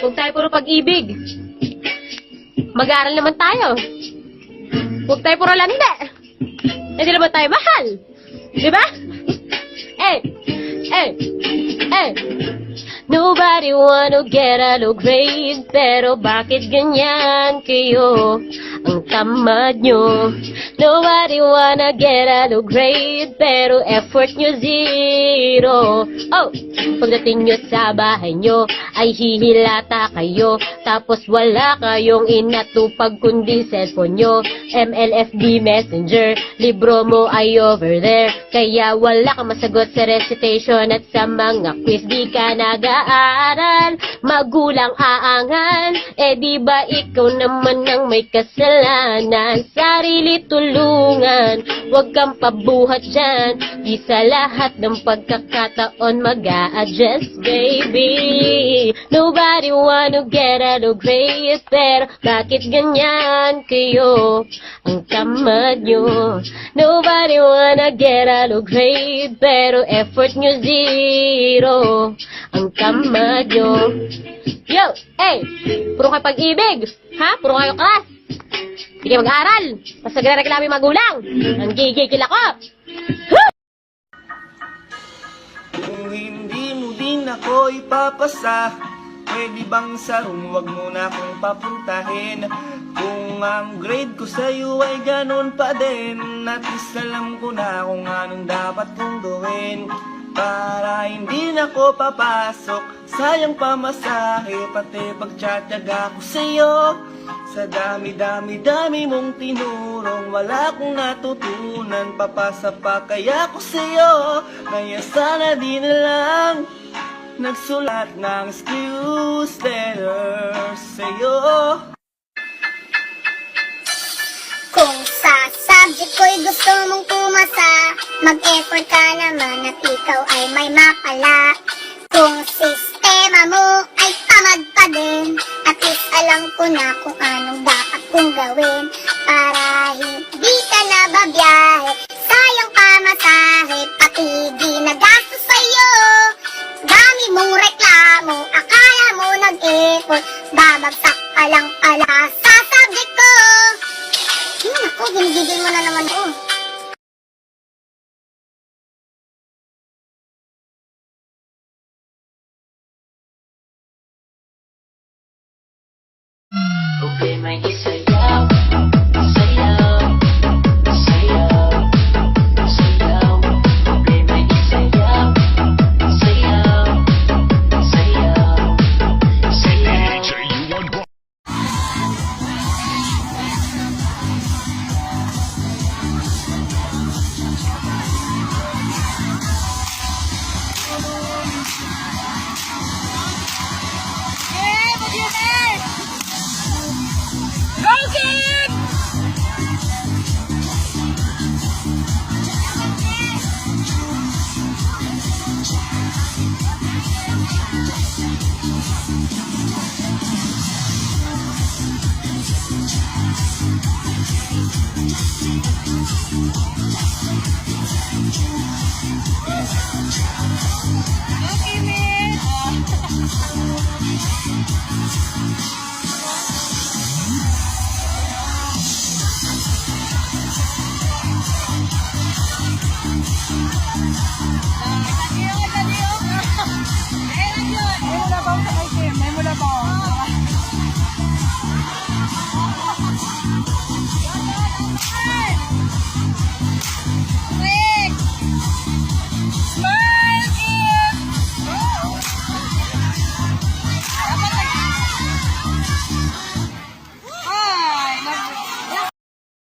Huwag tayo puro pag-ibig. Mag-aaral naman tayo. Huwag tayo puro lande. Hindi naman tayo mahal. Diba? Nobody wanna get a low grade, pero bakit ganyan kayo ang tamad nyo? Nobody wanna get a low grade, pero effort nyo zero. Pagdating nyo sa bahay nyo, ay hihilata kayo, tapos wala kayong inatupag kundi cellphone nyo. MLFB Messenger, libro mo ay over there, kaya wala kang masagot sa recitation at sa mga quiz. Di ka nag-aaral, magulang aangan, di ba ikaw naman ang may kasalanan? Sarili tulungan, huwag kang pabuhat dyan, di sa lahat ng pagkakataon mag-a-adjust, baby. Nobody wanna get a low grade, pero bakit ganyan kayo ang tamad nyo? Nobody wanna get a low grade, pero effort nyo zero. Ang tamad nyo. Yo, puro kayo pag-ibig. Ha? Puro kayo class. Hindi kayo mag-aaral. Basta nagreklamo yung magulang. Ang gigigil ako. Kung hindi mo din ako ipapasa, pwede bang sa room wag mo na akong papuntahin? Kung ang grade ko sa'yo ay ganun pa din, at least alam ko na kung anong dapat kong gawin para hindi na ako papasok. Sayang pamasahe, pati pagtsatsaga ko sa'yo. Sa dami-dami-dami mong tinurong, wala akong natutunan, papasa pa kaya ko sa'yo. Kaya sana di na lang nagsulat ng excuse letter sa'yo. Kung sa subject ko'y gusto mong pumasa, mag-effort ka naman at ikaw ay may mapala. Kung sistema mo ay tamad pa din, at least alam ko na kung anong dapat kong gawin para hindi ka na babiyahe. Sayang pamasahe, pati di nagastos sa'yo. Dami mong reklamo, akala mo nag-effort, babagsak ka lang pala sa subject ko. Naku, ginigigil mo na naman ako. Okay, may isayaw, sayaw, sayaw, sayaw. Okay, may isayaw, sayaw, sayaw, sayaw. Thank you.